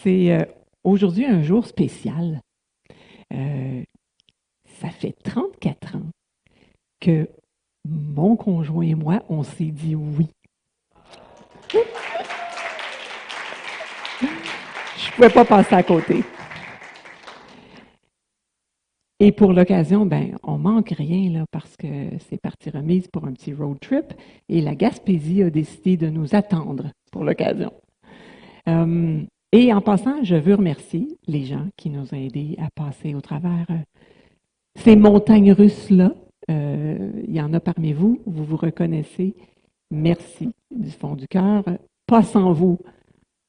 C'est aujourd'hui un jour spécial. Euh, Ça fait 34 ans que mon conjoint et moi, on s'est dit oui. Je ne pouvais pas passer à côté. Et pour l'occasion, ben, on manque rien là, parce que c'est partie remise pour un petit road trip et la Gaspésie a décidé de nous attendre pour l'occasion. Et en passant, je veux remercier les gens qui nous ont aidés à passer au travers ces montagnes russes-là. Il y en a parmi vous, vous vous reconnaissez. Merci du fond du cœur. Pas sans vous,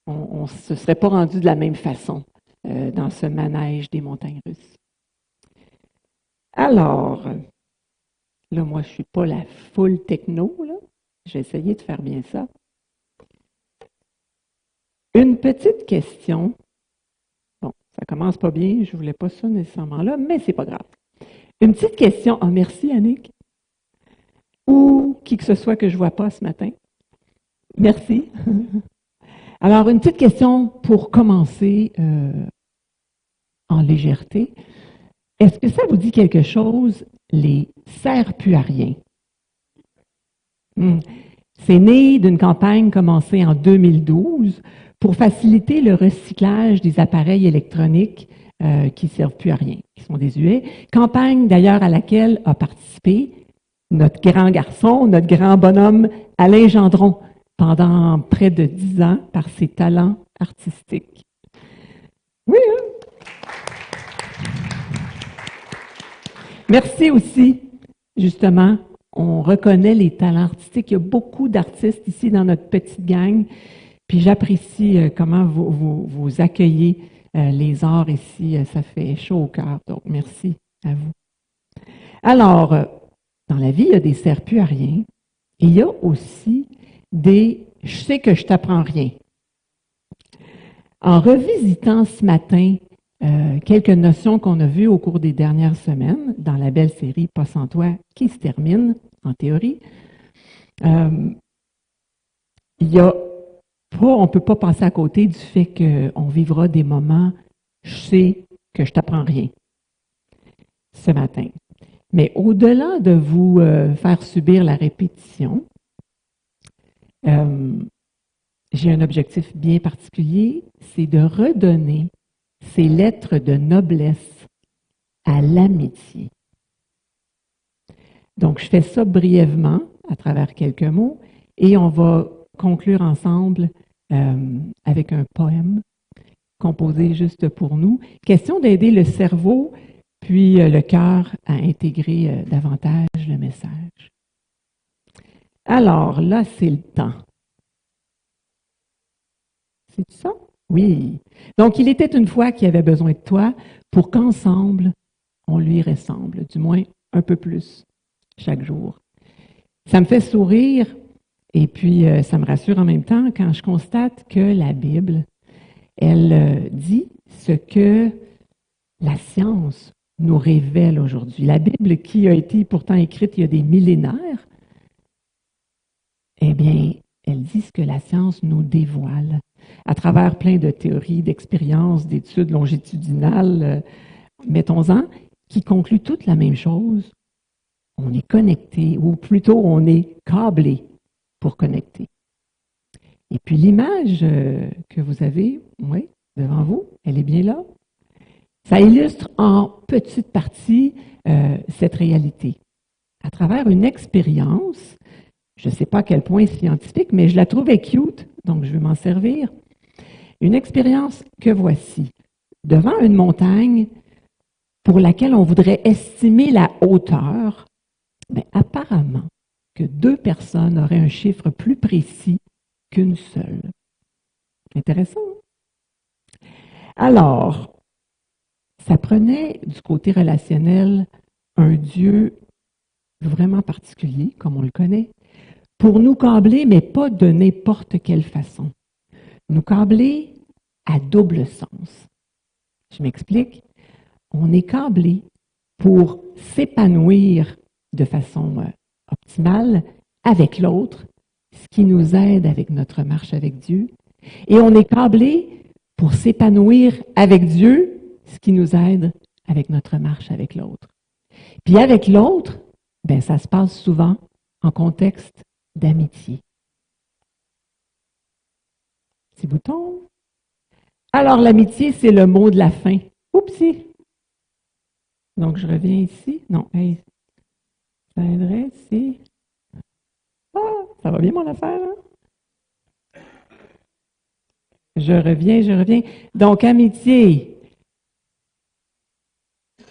on ne se serait pas rendu de la même façon dans ce manège des montagnes russes. Alors, là, moi, je ne suis pas la full techno, là. Je vais essayer de faire bien ça. Une petite question. Bon, ça commence pas bien, je ne voulais pas ça nécessairement là, mais c'est pas grave. Une petite question. Ah, merci, Annick. Ou qui que ce soit que je ne vois pas ce matin. Merci. Alors, une petite question pour commencer en légèreté. Est-ce que ça vous dit quelque chose, les serre plus à rien? C'est né d'une campagne commencée en 2012 pour faciliter le recyclage des appareils électroniques qui ne servent plus à rien, qui sont désuets. Campagne d'ailleurs à laquelle a participé notre grand garçon, notre grand bonhomme Alain Gendron pendant près de 10 ans par ses talents artistiques. Oui, hein? Merci aussi, justement, on reconnaît les talents artistiques. Il y a beaucoup d'artistes ici dans notre petite gang, puis j'apprécie comment vous accueillez les arts ici. Ça fait chaud au cœur, donc merci à vous. Alors, dans la vie, il y a des serre-plus à rien, et il y a aussi des « je sais que je t'apprends rien ». En revisitant ce matin quelques notions qu'on a vues au cours des dernières semaines dans la belle série Pas sans toi qui se termine, en théorie, il y a pas, on ne peut pas passer à côté du fait qu'on vivra des moments « je sais que je t'apprends rien » ce matin. Mais au-delà de vous faire subir la répétition, j'ai un objectif bien particulier, c'est de redonner ces lettres de noblesse à l'amitié. Donc, je fais ça brièvement à travers quelques mots et on va conclure ensemble avec un poème composé juste pour nous. Question d'aider le cerveau puis le cœur à intégrer davantage le message. Alors, là, c'est le temps. C'est ça? Oui. Donc, il était une fois qui avait besoin de toi pour qu'ensemble, on lui ressemble, du moins un peu plus chaque jour. Ça me fait sourire et puis ça me rassure en même temps quand je constate que la Bible, elle dit ce que la science nous révèle aujourd'hui. La Bible qui a été pourtant écrite il y a des millénaires, eh bien, elle dit ce que la science nous dévoile à travers plein de théories, d'expériences, d'études longitudinales, mettons-en, qui concluent toutes la même chose. On est connecté, ou plutôt on est câblé pour connecter. Et puis l'image que vous avez, oui, devant vous, elle est bien là. Ça illustre en petite partie cette réalité. À travers une expérience, je ne sais pas à quel point scientifique, mais je la trouvais cute, donc je vais m'en servir. Une expérience que voici. Devant une montagne pour laquelle on voudrait estimer la hauteur, mais apparemment que 2 personnes auraient un chiffre plus précis qu'une seule. Intéressant. Alors, ça prenait du côté relationnel un Dieu vraiment particulier, comme on le connaît, pour nous câbler, mais pas de n'importe quelle façon. Nous câbler à double sens. Je m'explique. On est câblé pour s'épanouir de façon optimale avec l'autre, ce qui nous aide avec notre marche avec Dieu, Et on est câblé pour s'épanouir avec Dieu, ce qui nous aide avec notre marche avec l'autre. Puis avec l'autre, ben ça se passe souvent en contexte d'amitié. Petit bouton. Alors, l'amitié, c'est le mot de la fin. Oupsie! Donc, je reviens ici. Non, hey, ça aiderait si... Ah, ça va bien mon affaire, hein? Je reviens. Donc, amitié.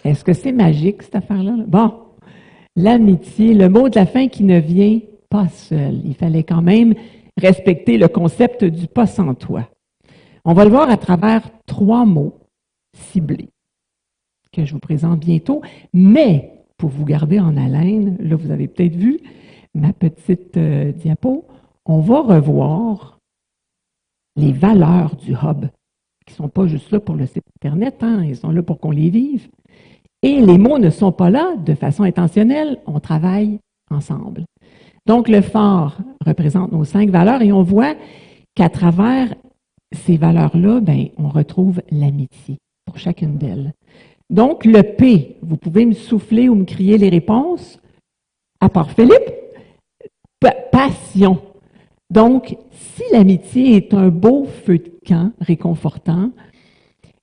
Est-ce que c'est magique, cette affaire-là? Bon, l'amitié, le mot de la fin qui ne vient pas seul. Il fallait quand même respecter le concept du pas sans toi. On va le voir à travers 3 mots ciblés que je vous présente bientôt, mais pour vous garder en haleine, là vous avez peut-être vu ma petite diapo, on va revoir les valeurs du hub, qui ne sont pas juste là pour le site Internet, hein, ils sont là pour qu'on les vive. Et les mots ne sont pas là de façon intentionnelle, on travaille ensemble. Donc le phare représente nos 5 valeurs et on voit qu'à travers ces valeurs-là, ben, on retrouve l'amitié pour chacune d'elles. Donc, le P, vous pouvez me souffler ou me crier les réponses, à part Philippe, passion. Donc, si l'amitié est un beau feu de camp réconfortant,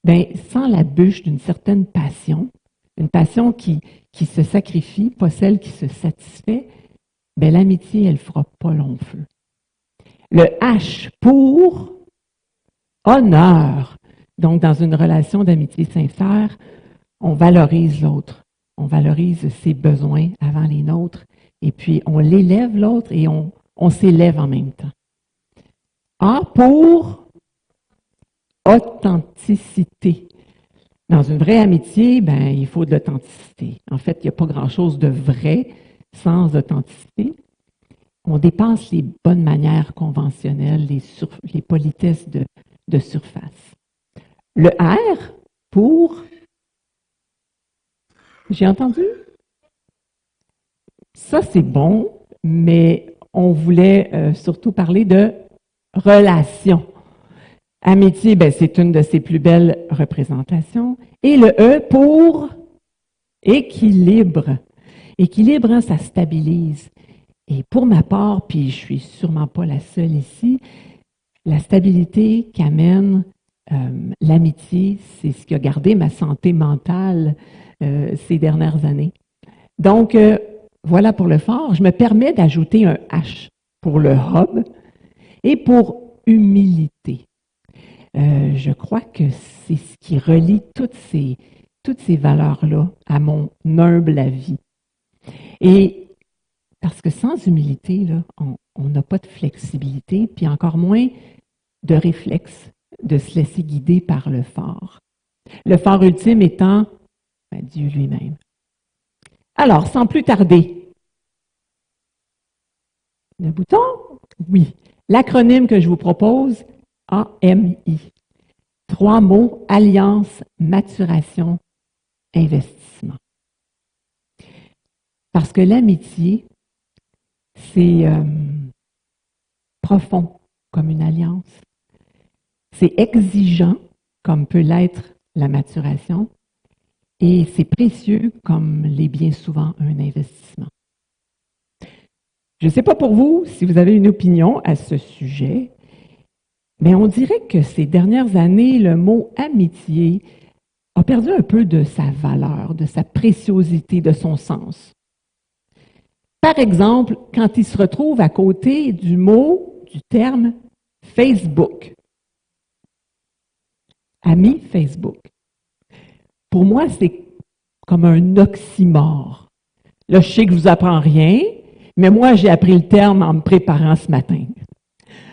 ben, sans la bûche d'une certaine passion, une passion qui se sacrifie, pas celle qui se satisfait, ben, l'amitié, elle ne fera pas long feu. Le H pour honneur. Donc, dans une relation d'amitié sincère, on valorise l'autre, on valorise ses besoins avant les nôtres, et puis on l'élève l'autre et on s'élève en même temps. A pour authenticité. Dans une vraie amitié, ben, il faut de l'authenticité. En fait, il n'y a pas grand-chose de vrai sans authenticité. On dépasse les bonnes manières conventionnelles, les politesses de surface. Le R pour... J'ai entendu? Ça, c'est bon, mais on voulait surtout parler de relation. Amitié, ben, c'est une de ses plus belles représentations. Et le E pour équilibre. Équilibre, hein, ça stabilise. Et pour ma part, puis je suis sûrement pas la seule ici, la stabilité qu'amène l'amitié, c'est ce qui a gardé ma santé mentale ces dernières années. Donc, voilà pour le phare. Je me permets d'ajouter un H pour le hub et pour humilité. Je crois que c'est ce qui relie toutes ces valeurs-là à mon humble avis. Et parce que sans humilité, là, on n'a pas de flexibilité, puis encore moins de réflexe de se laisser guider par le phare. Le phare ultime étant ben, Dieu lui-même. Alors, sans plus tarder, le bouton? Oui. L'acronyme que je vous propose, AMI. 3 mots, alliance, maturation, investissement. Parce que l'amitié, c'est profond comme une alliance. C'est exigeant, comme peut l'être la maturation, et c'est précieux, comme l'est bien souvent un investissement. Je ne sais pas pour vous si vous avez une opinion à ce sujet, mais on dirait que ces dernières années, le mot amitié a perdu un peu de sa valeur, de sa préciosité, de son sens. Par exemple, quand il se retrouve à côté du mot, du terme Facebook. Ami Facebook. Pour moi, c'est comme un oxymore. Là, je sais que je vous apprends rien, mais moi, j'ai appris le terme en me préparant ce matin.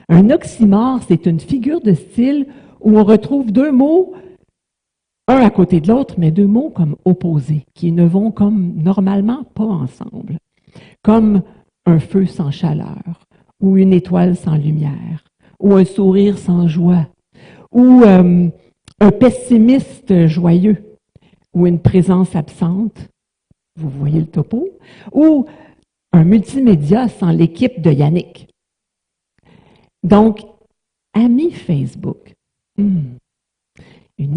Un oxymore, c'est une figure de style où on retrouve 2 mots, un à côté de l'autre, mais 2 mots comme opposés, qui ne vont comme normalement pas ensemble. Comme un feu sans chaleur, ou une étoile sans lumière, ou un sourire sans joie, ou un pessimiste joyeux, ou une présence absente, vous voyez le topo, ou un multimédia sans l'équipe de Yannick. Donc, Ami Facebook. Une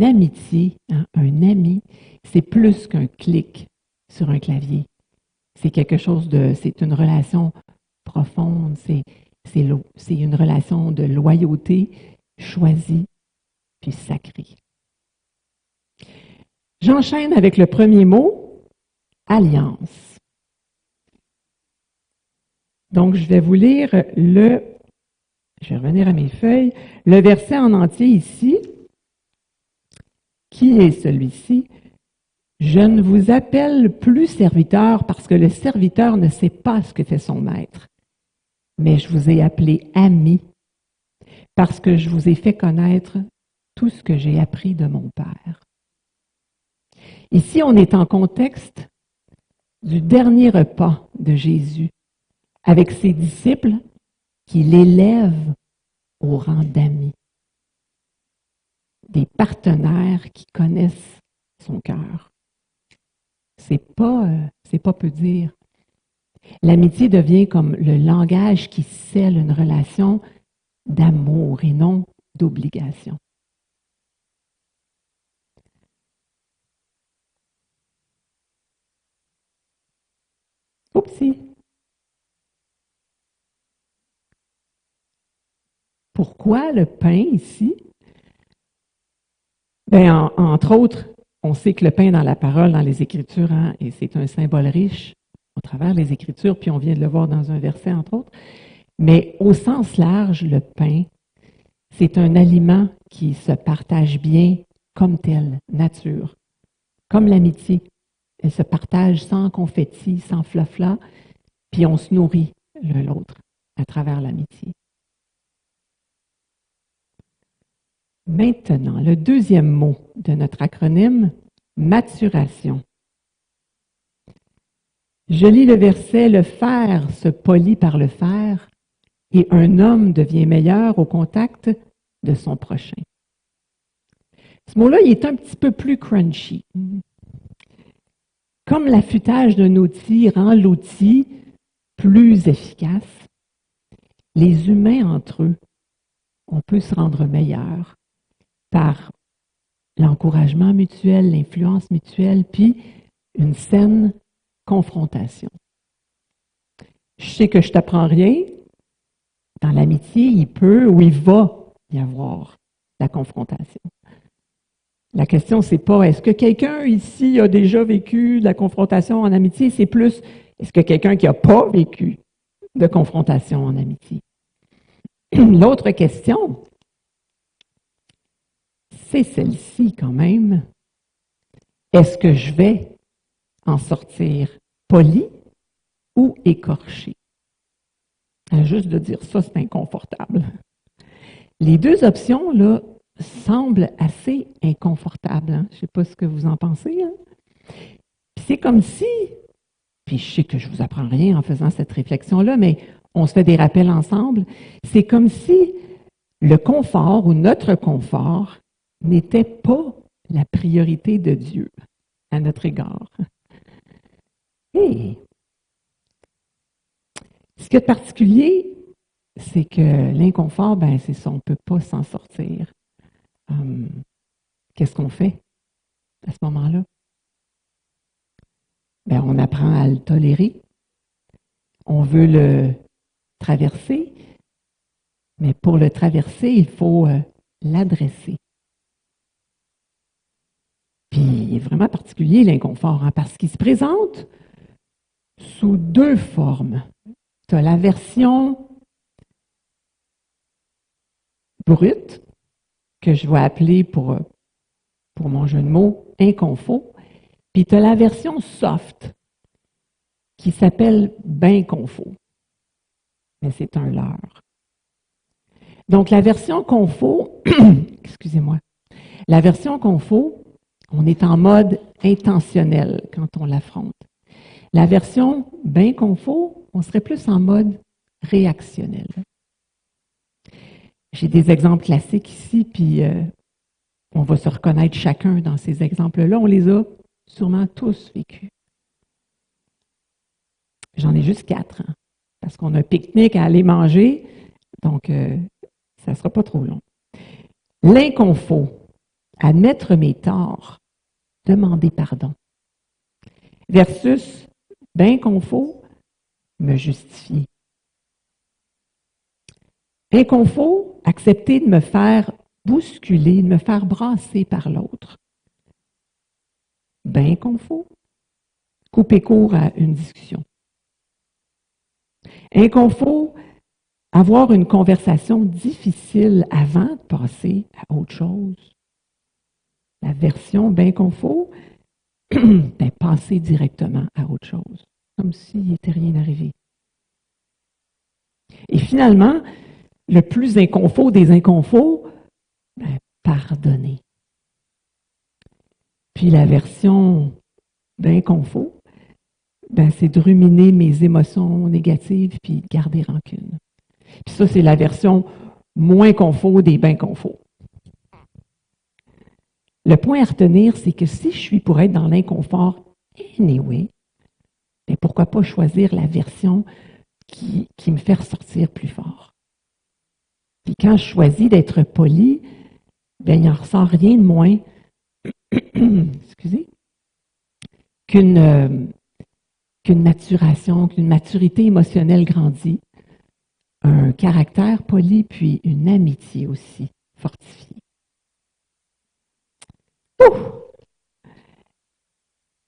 amitié, hein, un ami, c'est plus qu'un clic sur un clavier. C'est quelque chose c'est une relation profonde, c'est une relation de loyauté choisie puis sacrée. J'enchaîne avec le premier mot, alliance. Donc, je vais vous lire je vais revenir à mes feuilles, le verset en entier ici, qui est celui-ci. Je ne vous appelle plus serviteur parce que le serviteur ne sait pas ce que fait son maître, mais je vous ai appelé ami parce que je vous ai fait connaître tout ce que j'ai appris de mon Père. Ici, on est en contexte du dernier repas de Jésus avec ses disciples qui l'élèvent au rang d'amis, des partenaires qui connaissent son cœur. C'est pas peu dire. L'amitié devient comme le langage qui scelle une relation d'amour et non d'obligation. Oupsie. Pourquoi le pain ici? Bien, entre autres, on sait que le pain dans la parole, dans les Écritures, hein, et c'est un symbole riche au travers des Écritures, puis on vient de le voir dans un verset, entre autres. Mais au sens large, le pain, c'est un aliment qui se partage bien comme tel, nature, comme l'amitié. Elle se partage sans confetti, sans flafla, puis on se nourrit l'un l'autre à travers l'amitié. Maintenant, le deuxième mot de notre acronyme, maturation. Je lis le verset, le fer se polit par le fer et un homme devient meilleur au contact de son prochain. Ce mot-là, il est un petit peu plus crunchy. Comme l'affûtage d'un outil rend l'outil plus efficace, les humains entre eux, on peut se rendre meilleurs par l'encouragement mutuel, l'influence mutuelle, puis une saine confrontation. Je sais que je t'apprends rien. Dans l'amitié, il peut ou il va y avoir la confrontation. La question, c'est pas est-ce que quelqu'un ici a déjà vécu de la confrontation en amitié, c'est plus est-ce que quelqu'un qui n'a pas vécu de confrontation en amitié. L'autre question, c'est celle-ci quand même. Est-ce que je vais en sortir poli ou écorché? Juste de dire ça, c'est inconfortable. Les deux options, là, semblent assez inconfortables. Hein? Je ne sais pas ce que vous en pensez. Hein? C'est comme si, puis je sais que je ne vous apprends rien en faisant cette réflexion-là, mais on se fait des rappels ensemble. C'est comme si le confort ou notre confort n'était pas la priorité de Dieu à notre égard. Et ce qui est particulier, c'est que l'inconfort, ben c'est ça, on ne peut pas s'en sortir. Qu'est-ce qu'on fait à ce moment-là? Ben, on apprend à le tolérer. On veut le traverser, mais pour le traverser, il faut l'adresser. Puis, il est vraiment particulier l'inconfort, hein, parce qu'il se présente sous deux formes. Tu as la version brute, que je vais appeler pour mon jeu de mots, inconfort. Puis tu as la version soft, qui s'appelle ben confort. Mais c'est un leurre. Donc, la version confort, excusez-moi, la version confort, on est en mode intentionnel quand on l'affronte. La version ben confort, on serait plus en mode réactionnel. J'ai des exemples classiques ici, puis on va se reconnaître chacun dans ces exemples-là. On les a sûrement tous vécus. J'en ai juste 4, hein, parce qu'on a un pique-nique à aller manger. Donc, Ça ne sera pas trop long. L'inconfort, admettre mes torts, demander pardon. Versus d'inconfort, me justifier. Inconfort, accepter de me faire bousculer, de me faire brasser par l'autre. D'inconfort, couper court à une discussion. Inconfort, avoir une conversation difficile avant de passer à autre chose. La version d'inconfort, passer directement à autre chose, comme s'il n'était rien arrivé. Et finalement, le plus inconfort des inconforts, pardonner. Puis la version d'inconfort, c'est de ruminer mes émotions négatives puis de garder rancune. Puis ça, c'est la version moins confort des bains confort. Le point à retenir, c'est que si je suis pour être dans l'inconfort anyway, pourquoi pas choisir la version qui me fait ressortir plus fort. Puis quand je choisis d'être poli, il n'en ressort rien de moins excusez, qu'une maturation, qu'une maturité émotionnelle grandie, un caractère poli, puis une amitié aussi fortifiée. Ouf!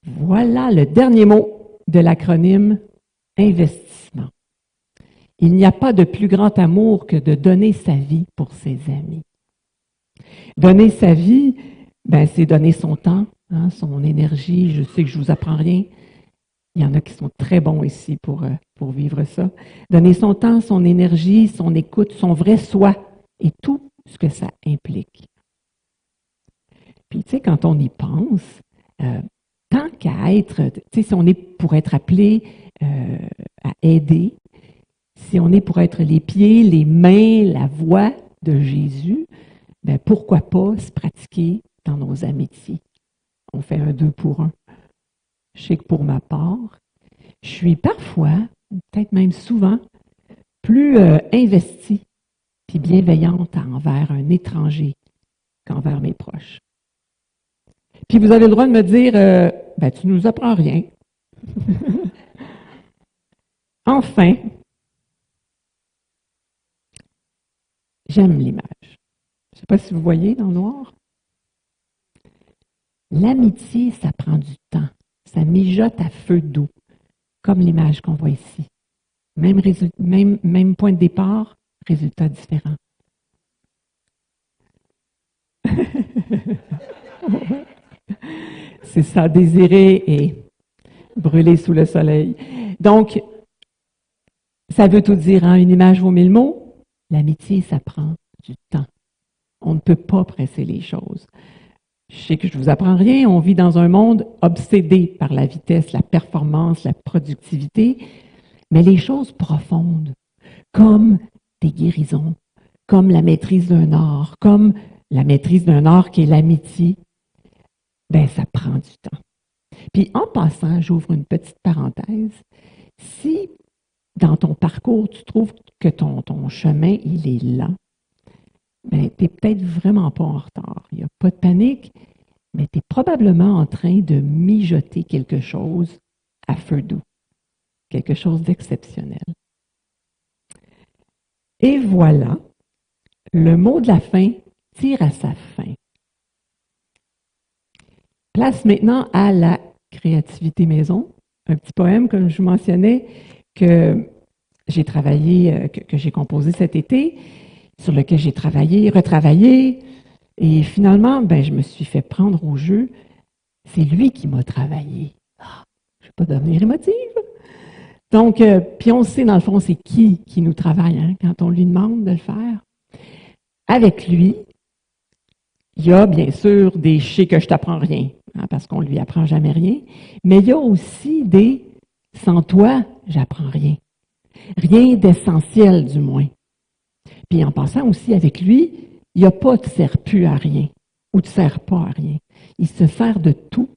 Voilà le dernier mot de l'acronyme investissement. Il n'y a pas de plus grand amour que de donner sa vie pour ses amis. Donner sa vie, c'est donner son temps, son énergie. Je sais que je ne vous apprends rien. Il y en a qui sont très bons ici pour vivre ça. Donner son temps, son énergie, son écoute, son vrai soi et tout ce que ça implique. Puis, tu sais, quand on y pense, tant qu'à être, tu sais, si on est pour être appelé à aider, si on est pour être les pieds, les mains, la voix de Jésus, pourquoi pas se pratiquer dans nos amitiés? On fait un 2 pour 1. Je sais que pour ma part, je suis parfois, peut-être même souvent, plus investie puis bienveillante envers un étranger qu'envers mes proches. Puis vous avez le droit de me dire, tu ne nous apprends rien. Enfin, j'aime l'image. Je ne sais pas si vous voyez dans le noir. L'amitié, ça prend du temps. Ça mijote à feu doux, comme l'image qu'on voit ici. Même point de départ, résultat différent. C'est ça, désirer et brûler sous le soleil. Donc, ça veut tout dire, une image vaut 1000 mots. L'amitié, ça prend du temps. On ne peut pas presser les choses. Je sais que je ne vous apprends rien, on vit dans un monde obsédé par la vitesse, la performance, la productivité, mais les choses profondes, comme des guérisons, comme la maîtrise d'un art, comme la maîtrise d'un art qui est l'amitié, ça prend du temps. Puis en passant, j'ouvre une petite parenthèse, si dans ton parcours, tu trouves que ton chemin, il est lent, tu n'es peut-être vraiment pas en retard. Il n'y a pas de panique, mais tu es probablement en train de mijoter quelque chose à feu doux, quelque chose d'exceptionnel. Et voilà, le mot de la fin tire à sa fin. Place maintenant à la créativité maison, un petit poème, comme je vous mentionnais, que j'ai travaillé, que j'ai composé cet été, sur lequel j'ai travaillé, retravaillé, et finalement, je me suis fait prendre au jeu. C'est lui qui m'a travaillé. Je ne vais pas devenir émotive. Donc, puis on sait, dans le fond, c'est qui nous travaille, quand on lui demande de le faire. Avec lui, il y a bien sûr des « je sais que je t'apprends rien », parce qu'on ne lui apprend jamais rien, mais il y a aussi des « sans toi, j'apprends rien ». Rien d'essentiel, du moins. Puis en passant aussi avec lui, il n'y a pas de sert plus à rien ou de sert pas à rien. Il se sert de tout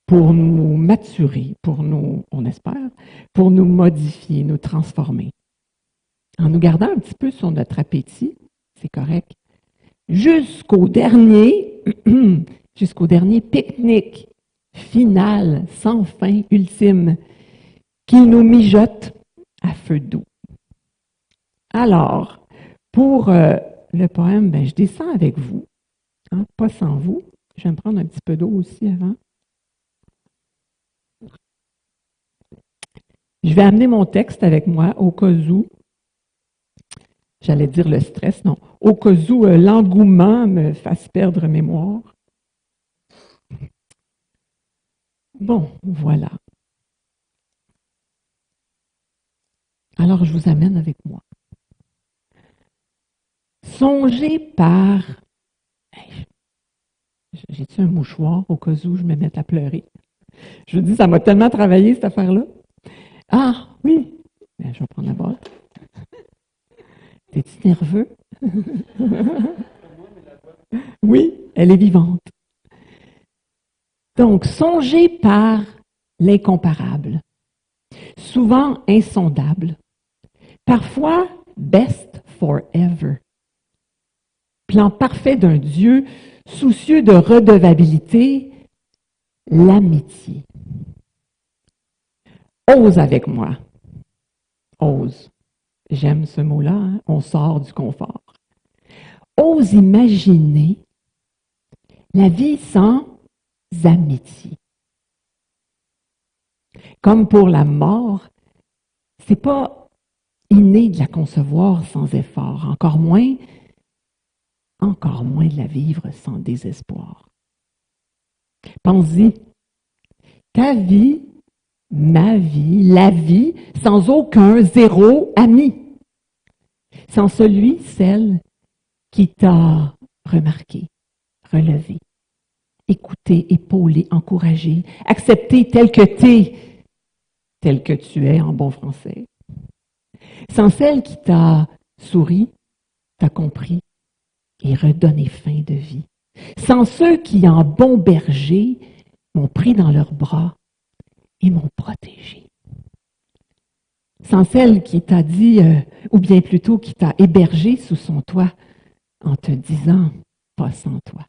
pour nous maturer, pour nous, on espère, pour nous modifier, nous transformer. En nous gardant un petit peu sur notre appétit, c'est correct. Jusqu'au dernier, jusqu'au dernier pique-nique final, sans fin, ultime, qui nous mijote à feu doux. Alors, pour le poème, ben, je descends avec vous, hein, pas sans vous. Je vais me prendre un petit peu d'eau aussi avant. Je vais amener mon texte avec moi au cas où, j'allais dire le stress, non, au cas où l'engouement me fasse perdre mémoire. Bon, voilà. Alors, je vous amène avec moi. Songez par... J'ai-tu un mouchoir au cas où je me mette à pleurer? Je vous dis, ça m'a tellement travaillé, cette affaire-là. Ah, oui. Ben, je vais prendre la boîte. T'es-tu nerveux? Oui, elle est vivante. Donc, songez par l'incomparable, souvent insondable, parfois best forever. Plan parfait d'un Dieu soucieux de redevabilité, l'amitié. Ose avec moi. Ose. J'aime ce mot-là, hein? On sort du confort. Ose imaginer la vie sans amitié. Comme pour la mort, c'est pas inné de la concevoir sans effort, encore moins de la vivre sans désespoir. Pense-y, ta vie, ma vie, la vie, sans aucun zéro ami, sans celui, celle qui t'a remarqué, relevé, écouté, épaulé, encouragé, accepté tel que t'es, tel que tu es en bon français, sans celle qui t'a souri, t'a compris et redonné fin de vie, sans ceux qui en bon berger m'ont pris dans leurs bras et m'ont protégé. Sans celle qui t'a dit, ou bien plutôt qui t'a hébergé sous son toit en te disant, pas sans toi.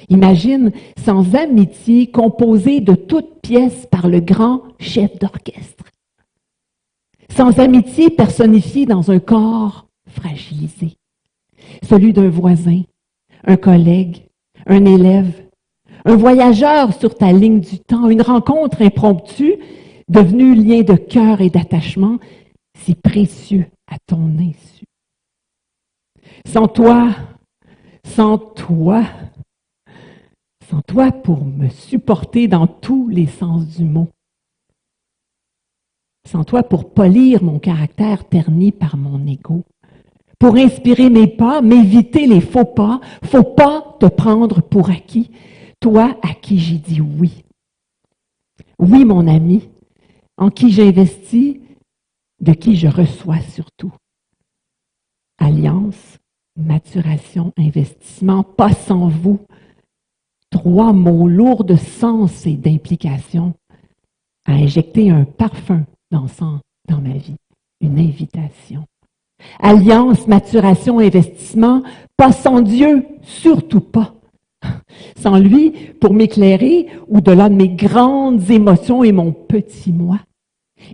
Imagine, sans amitié composée de toutes pièces par le grand chef d'orchestre. Sans amitié personnifiée dans un corps fragilisé. Celui d'un voisin, un collègue, un élève, un voyageur sur ta ligne du temps, une rencontre impromptue, devenue lien de cœur et d'attachement, si précieux à ton insu. Sans toi, sans toi, sans toi pour me supporter dans tous les sens du mot. Sans toi pour polir mon caractère terni par mon ego. Pour inspirer mes pas, m'éviter les faux pas, faut pas te prendre pour acquis. Toi à qui j'ai dit oui. Oui, mon ami, en qui j'investis, de qui je reçois surtout. Alliance, maturation, investissement, pas sans vous. 3 mots lourds de sens et d'implication à injecter un parfum d'encens dans ma vie, une invitation. Alliance, maturation, investissement, pas sans Dieu, surtout pas. Sans lui, pour m'éclairer au-delà de mes grandes émotions et mon petit moi.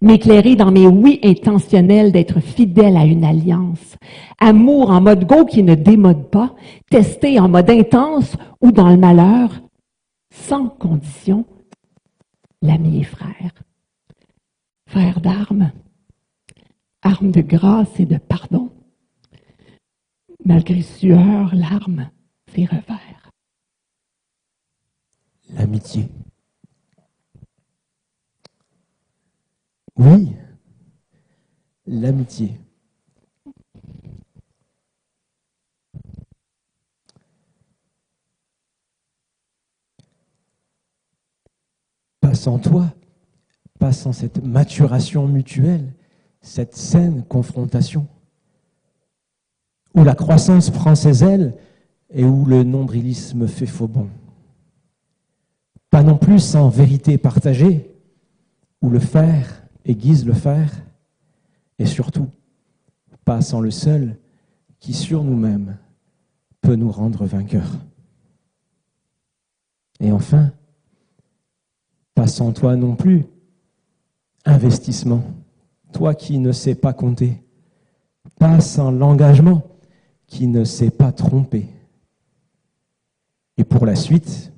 M'éclairer dans mes oui intentionnels d'être fidèle à une alliance. Amour en mode go qui ne démode pas. Testé en mode intense ou dans le malheur. Sans condition, l'ami et frère. Frère d'armes. Armes de grâce et de pardon. Malgré sueur, larmes et revers. L'amitié. Oui, l'amitié. Pas sans toi, pas sans cette maturation mutuelle, cette saine confrontation, où la croissance prend ses ailes et où le nombrilisme fait faux bond. Pas non plus sans vérité partagée, où le faire aiguise le faire, et surtout, pas sans le seul qui sur nous-mêmes peut nous rendre vainqueurs. Et enfin, pas sans toi non plus, investissement, toi qui ne sais pas compter, pas sans l'engagement qui ne sait pas tromper. Et pour la suite,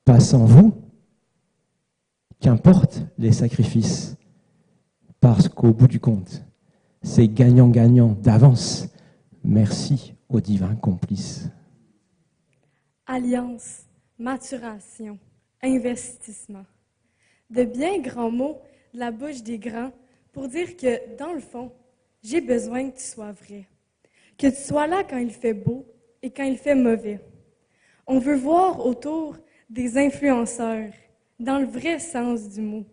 pas sans vous, qu'importe les sacrifices, parce qu'au bout du compte, c'est gagnant-gagnant d'avance. Merci au divin complice. Alliance, maturation, investissement. De bien grands mots de la bouche des grands pour dire que, dans le fond, j'ai besoin que tu sois vrai. Que tu sois là quand il fait beau et quand il fait mauvais. On veut voir autour des influenceurs, dans le vrai sens du mot.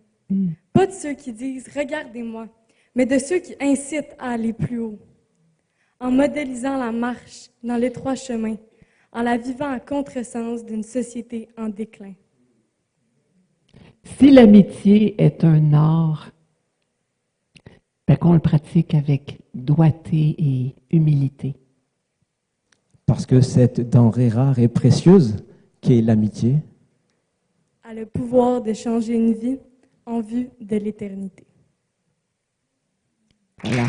Pas de ceux qui disent « regardez-moi », mais de ceux qui incitent à aller plus haut. En modélisant la marche dans l'étroit chemin, en la vivant à contresens d'une société en déclin. Si l'amitié est un art, ben qu'on le pratique avec doigté et humilité. Parce que cette denrée rare et précieuse qu'est l'amitié A le pouvoir de changer une vie en vue de l'éternité. Voilà.